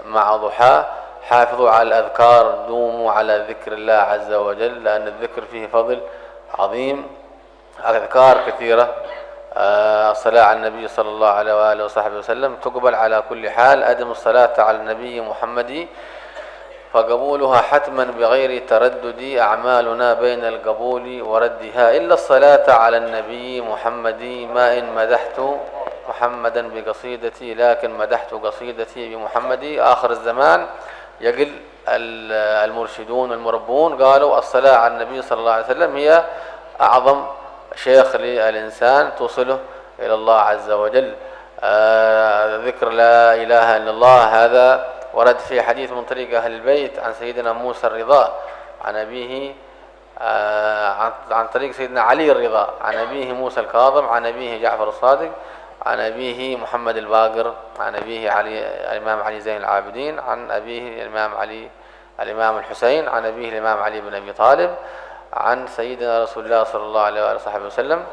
مع ضحى. حافظوا على الأذكار، دوموا على ذكر الله عز وجل لأن الذكر فيه فضل عظيم. أذكار كثيرة. الصلاة على النبي صلى الله عليه وآله وصحبه وسلم تقبل على كل حال. أدم الصلاة على النبي محمد فقبولها حتما بغير تردد. أعمالنا بين القبول وردها إلا الصلاة على النبي محمد. ما إن مدحت محمدا بقصيدتي لكن مدحت قصيدتي بمحمد. آخر الزمان يقل المرشدون والمربون قالوا الصلاة على النبي صلى الله عليه وسلم هي أعظم شيخ للإنسان توصله إلى الله عز وجل. ذكر لا إله إلا الله هذا ورد في حديث من طريق أهل البيت عن سيدنا موسى الرضا عن أبيه عن طريق سيدنا علي الرضا عن أبيه موسى الكاظم عن أبيه جعفر الصادق عن أبيه محمد الباقر عن أبيه علي الإمام علي زين العابدين عن أبيه الإمام الحسين عن أبيه الإمام علي بن أبي طالب عن سيدنا رسول الله صلى الله عليه وآله وسلم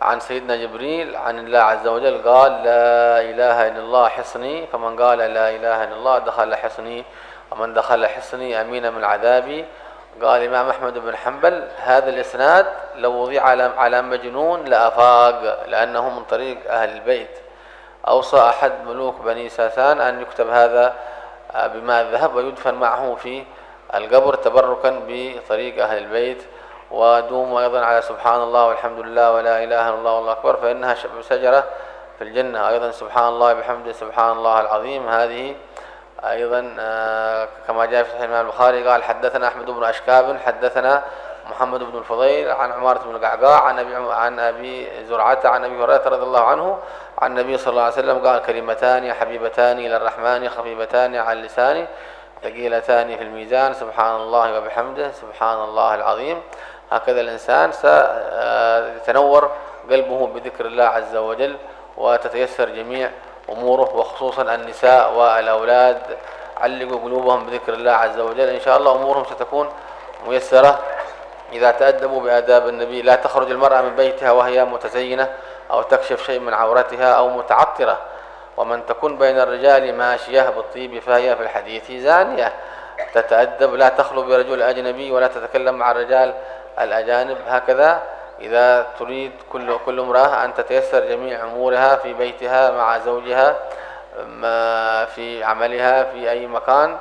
عن سيدنا جبريل عن الله عز وجل قال لا إله إلا الله حصني فمن قال لا إله إلا الله دخل حصني ومن دخل حصني أمين من عذابي. قال الإمام أحمد بن حنبل هذا الإسناد لو وضع على مجنون لأفاق لأنه من طريق أهل البيت. أوصى أحد ملوك بني ساسان أن يكتب هذا بماء الذهب ويدفن معه في القبر تبركا بطريق أهل البيت. ودوموا أيضا على سبحان الله والحمد لله ولا إله إلا الله والله أكبر فإنها شجرة في الجنة. أيضا سبحان الله بحمده سبحان الله العظيم هذه أيضا كما جاء في صحيح الإمام البخاري قال حدثنا أحمد بن أشكاب حدثنا محمد بن الفضيل عن عمارة بن القعقاع عن أبي زرعة عن أبي هريرة رضي الله عنه عن النبي صلى الله عليه وسلم قال كلمتان حبيبتان إلى الرحمن خفيفتان على اللسان ثقيلتان في الميزان سبحان الله وبحمده سبحان الله العظيم. هكذا الإنسان سيتنور قلبه بذكر الله عز وجل وتتيسر جميع أموره وخصوصا النساء والأولاد علقوا قلوبهم بذكر الله عز وجل إن شاء الله أمورهم ستكون ميسرة إذا تأدبوا بآداب النبي. لا تخرج المرأة من بيتها وهي متزينة أو تكشف شيء من عورتها أو متعطرة. ومن تكون بين الرجال ماشية بالطيب فهي في الحديث زانية. تتأدب، لا تخلو برجل أجنبي ولا تتكلم مع الرجال الأجانب. هكذا إذا تريد كل امرأة أن تتيسر جميع أمورها في بيتها مع زوجها، في عملها في أي مكان،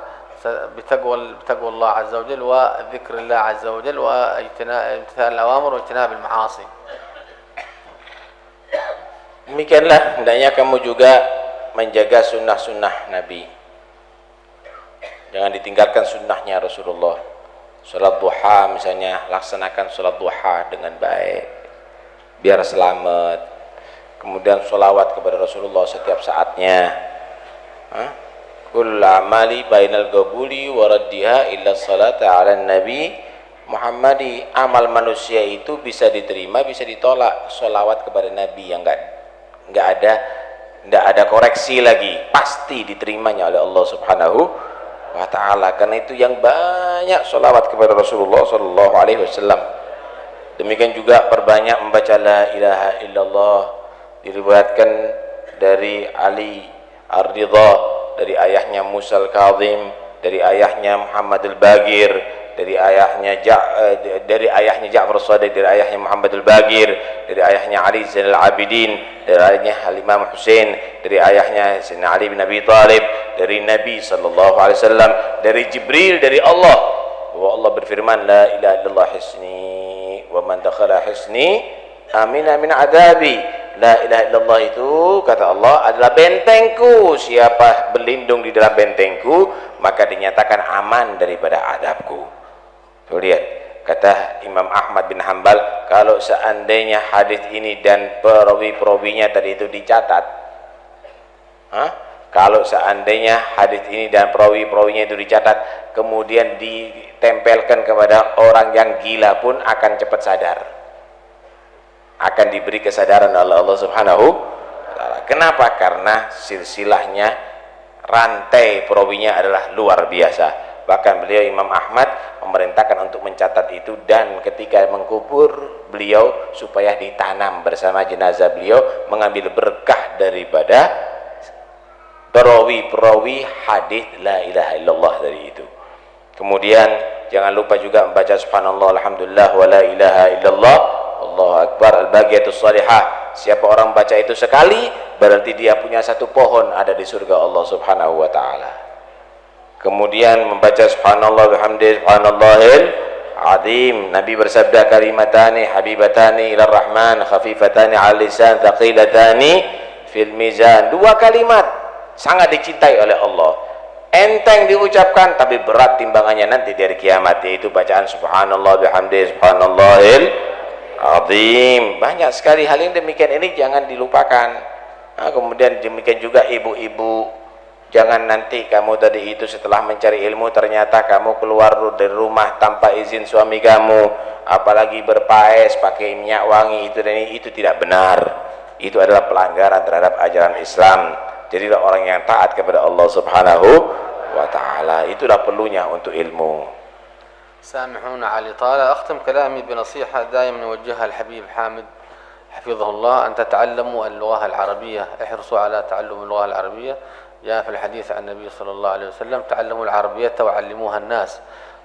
بتقوى الله عز وجل وذكر الله عز وجل وامتثال الأوامر واجتناب المعاصي. Demikianlah hendaknya kamu juga menjaga sunnah-sunnah Nabi. Jangan ditinggalkan sunnahnya Rasulullah. Salat duha misalnya, laksanakan salat duha dengan baik biar selamat. Kemudian sholawat kepada Rasulullah setiap saatnya. Kullu amali bainal qabuli wa raddiha illa salata ala nabi Muhammadi. Amal manusia itu bisa diterima, bisa ditolak. Sholawat kepada Nabi yang enggak ada koreksi lagi, pasti diterimanya oleh Allah Subhanahu wa ta'ala. Karena itu yang banyak sholawat kepada Rasulullah sallallahu alaihi wasallam. Demikian juga perbanyak membaca la ilaha illallah. Diriwayatkan dari Ali Ar-Ridha, dari ayahnya Musa Al-Kazim, dari ayahnya Muhammad Al-Bagir, dari ayahnya Ja'far As-Shadiq, dari ayahnya Muhammad Al-Bagir, dari ayahnya Ali Zainal Abidin, dari ayahnya Al-Imam Hussein, dari ayahnya Sayyidina Ali bin Abi Thalib, dari Nabi sallallahu alaihi wasallam, dari Jibril, dari Allah, bahwa Allah berfirman la ilaha illallah hisni wa man dakhala hisni amina min adabi. La ilaha illallah itu, kata Allah, adalah bentengku. Siapa berlindung di dalam bentengku, maka dinyatakan aman daripada adabku. Tuh lihat, kata Imam Ahmad bin Hanbal, kalau seandainya hadis ini dan perawi-perawinya tadi itu dicatat, kalau seandainya hadis ini dan perawi-perawinya itu dicatat, kemudian ditempelkan kepada orang yang gila pun akan cepat sadar, akan diberi kesadaran oleh Allah Subhanahu wa ta'ala. Kenapa? Karena silsilahnya, rantai perawinya adalah luar biasa. Bahkan beliau Imam Ahmad memerintahkan untuk mencatat itu, dan ketika mengkubur beliau supaya ditanam bersama jenazah beliau, mengambil berkah daripada perawi-perawi hadis la ilaha illallah dari itu. Kemudian jangan lupa juga membaca subhanallah alhamdulillah wa la ilaha illallah Allahu Akbar al-baqiyatus salihah. Siapa orang baca itu sekali, berarti dia punya satu pohon ada di surga Allah Subhanahu wa ta'ala. Kemudian membaca subhanallah bihamdihi subhanallahil azim. Nabi bersabda kalimatani habibatani ilar rahman khafifatani 'alal lisan thaqilatani fil mizan. Dua kalimat sangat dicintai oleh Allah, enteng diucapkan tapi berat timbangannya nanti di hari kiamat, yaitu bacaan subhanallah bihamdihi subhanallahil azim. Banyak sekali hal yang demikian ini, jangan dilupakan. Kemudian demikian juga ibu-ibu, jangan nanti kamu tadi itu setelah mencari ilmu ternyata kamu keluar dari rumah tanpa izin suami kamu, apalagi berpaes pakai minyak wangi, itu dan itu tidak benar. Itu adalah pelanggaran terhadap ajaran Islam. Jadilah orang yang taat kepada Allah Subhanahu wa ta'ala. Itulah perlunya untuk ilmu. سامحونا على الإطالة. أختم كلامي بنصيحة دائما نوجهها الحبيب حامد حفظه الله، أن تتعلموا اللغة العربية، احرصوا على تعلم اللغة العربية. جاء في الحديث عن النبي صلى الله عليه وسلم تعلموا العربية وعلموها الناس.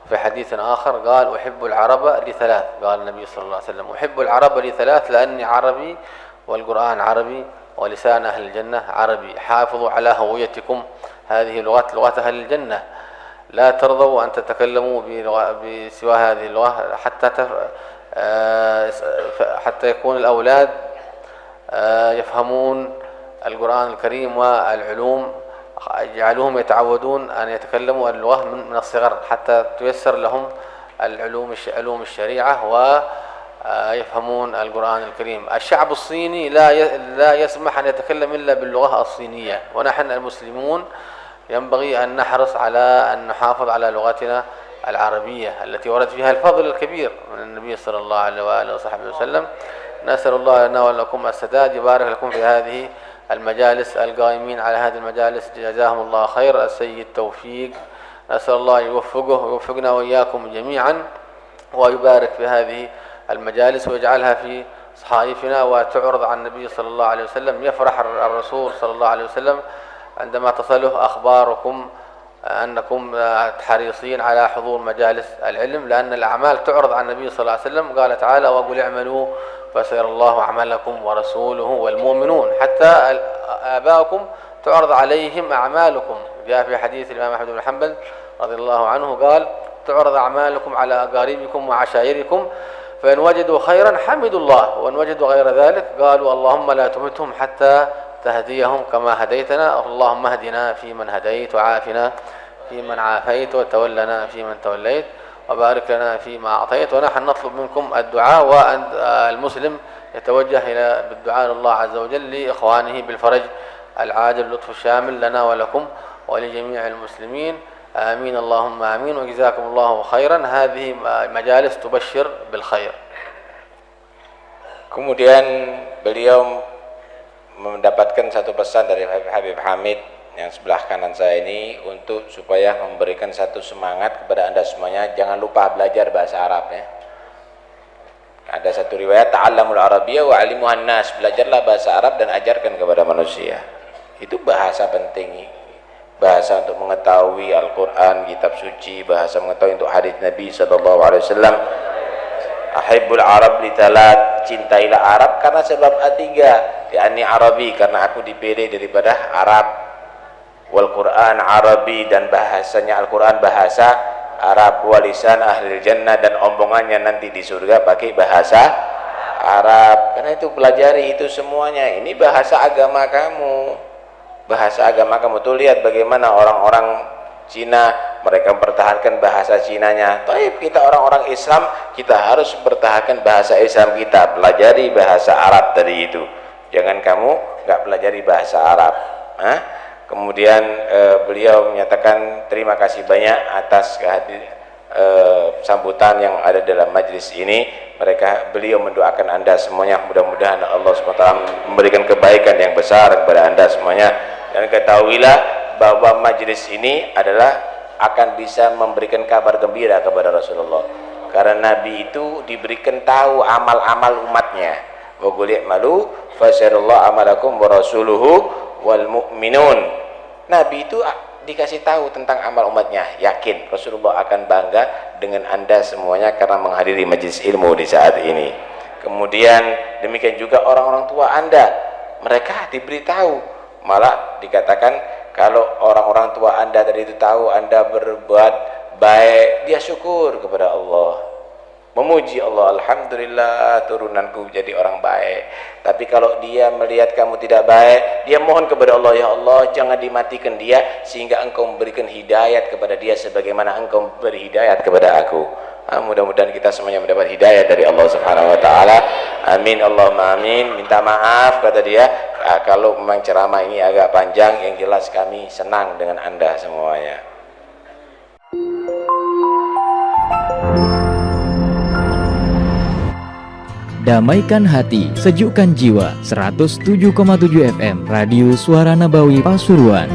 في حديث آخر قال أحب العرب لثلاث، قال النبي صلى الله عليه وسلم أحب العرب لثلاث لأني عربي والقرآن عربي ولسان أهل الجنة عربي. حافظوا على هويتكم، هذه لغات أهل الجنة، لا ترضوا أن تتكلموا بسوى هذه اللغة حتى يكون الأولاد يفهمون القرآن الكريم والعلوم. اجعلوهم يتعودون أن يتكلموا اللغة من الصغر حتى تيسر لهم علوم الشريعة ويفهمون القرآن الكريم. الشعب الصيني لا يسمح أن يتكلم إلا باللغة الصينية، ونحن المسلمون ينبغي أن نحرص على أن نحافظ على لغتنا العربية التي ورد فيها الفضل الكبير من النبي صلى الله عليه وآله وصحبه وسلم. نسأل الله لنا ولكم السداد، يبارك لكم في هذه المجالس، القائمين على هذه المجالس جزاهم الله خير، السيد توفيق، نسأل الله يوفقنا وإياكم جميعا، ويبارك في هذه المجالس ويجعلها في صحائفنا وتعرض عن النبي صلى الله عليه وسلم. يفرح الرسول صلى الله عليه وسلم عندما تصله أخباركم أنكم حريصين على حضور مجالس العلم، لأن الأعمال تعرض عن النبي صلى الله عليه وسلم. قال تعالى: وقل اعملوا فسيرى الله عملكم ورسوله والمؤمنون. حتى آباؤكم تعرض عليهم أعمالكم. جاء في حديث الإمام أحمد بن حنبل رضي الله عنه قال: تعرض أعمالكم على أقاربكم وعشائركم، فإن وجدوا خيرا حمدوا الله، وإن وجدوا غير ذلك قالوا: اللهم لا تمتهم حتى تهديهم كما هديتنا، اللهم اهدنا فيمن هديت، وعافنا فيمن عافيت، وتولنا فيمن توليت، وبارك لنا فيما أعطيت. ونحن نطلب منكم الدعاء، وأن المسلم يتوجه بالدعاء لله عز وجل لإخوانه بالفرج العاجل اللطف الشامل لنا ولكم ولجميع المسلمين. آمين اللهم آمين، وجزاكم الله خيرا. هذه مجالس تبشر بالخير. Kemudian beliau mendapatkan satu pesan dari Habib Hamid yang sebelah kanan saya ini, untuk supaya memberikan satu semangat kepada Anda semuanya, jangan lupa belajar bahasa Arab ya. Ada satu riwayat, ta'allamul arabiyyah wa 'allimuhan nas, belajarlah bahasa Arab dan ajarkan kepada manusia. Itu bahasa penting, bahasa untuk mengetahui Al-Quran, kitab suci, bahasa mengetahui untuk hadis Nabi SAW. Ahibbul Arab litalat, cintailah Arab karena sebab tiga. Di'ani Arabi, karena aku dipilih daripada Arab. Wal Quran Arabi, dan bahasanya Al-Quran bahasa Arab. Walisan ahli jannah, dan omongannya nanti di surga pakai bahasa Arab. Karena itu pelajari itu semuanya. Ini bahasa agama kamu, bahasa agama kamu. Tuh lihat bagaimana orang-orang Cina, mereka mempertahankan bahasa Cinanya. Tapi kita orang-orang Islam, kita harus mempertahankan bahasa Islam kita. Pelajari bahasa Arab tadi itu. Jangan kamu nggak pelajari bahasa Arab. Kemudian beliau menyatakan terima kasih banyak atas sambutan yang ada dalam majlis ini. Beliau mendoakan Anda semuanya, mudah-mudahan Allah SWT memberikan kebaikan yang besar kepada Anda semuanya. Dan ketahuilah bahwa majlis ini adalah akan bisa memberikan kabar gembira kepada Rasulullah, karena Nabi itu diberikan tahu amal-amal umatnya. Wa qul i'malu fasayarallahu amalakum wa rasuluhu wal mu'minun. Nabi itu dikasih tahu tentang amal umatnya. Yakin Rasulullah akan bangga dengan Anda semuanya karena menghadiri majlis ilmu di saat ini. Kemudian demikian juga orang-orang tua Anda, mereka diberitahu, malah dikatakan kalau orang-orang tua Anda tadi itu tahu Anda berbuat baik, dia syukur kepada Allah, memuji Allah, alhamdulillah turunanku jadi orang baik. Tapi kalau dia melihat kamu tidak baik, dia mohon kepada Allah, ya Allah jangan dimatikan dia, sehingga engkau memberikan hidayat kepada dia sebagaimana engkau beri hidayat kepada aku. Mudah-mudahan kita semuanya mendapat hidayah dari Allah Subhanahu wa taala. Amin Allahumma amin. Minta maaf kata dia kalau memang ceramah ini agak panjang, yang jelas kami senang dengan Anda semuanya. Damaikan hati, sejukkan jiwa. 107,7 FM Radio Suara Nabawi Pasuruan.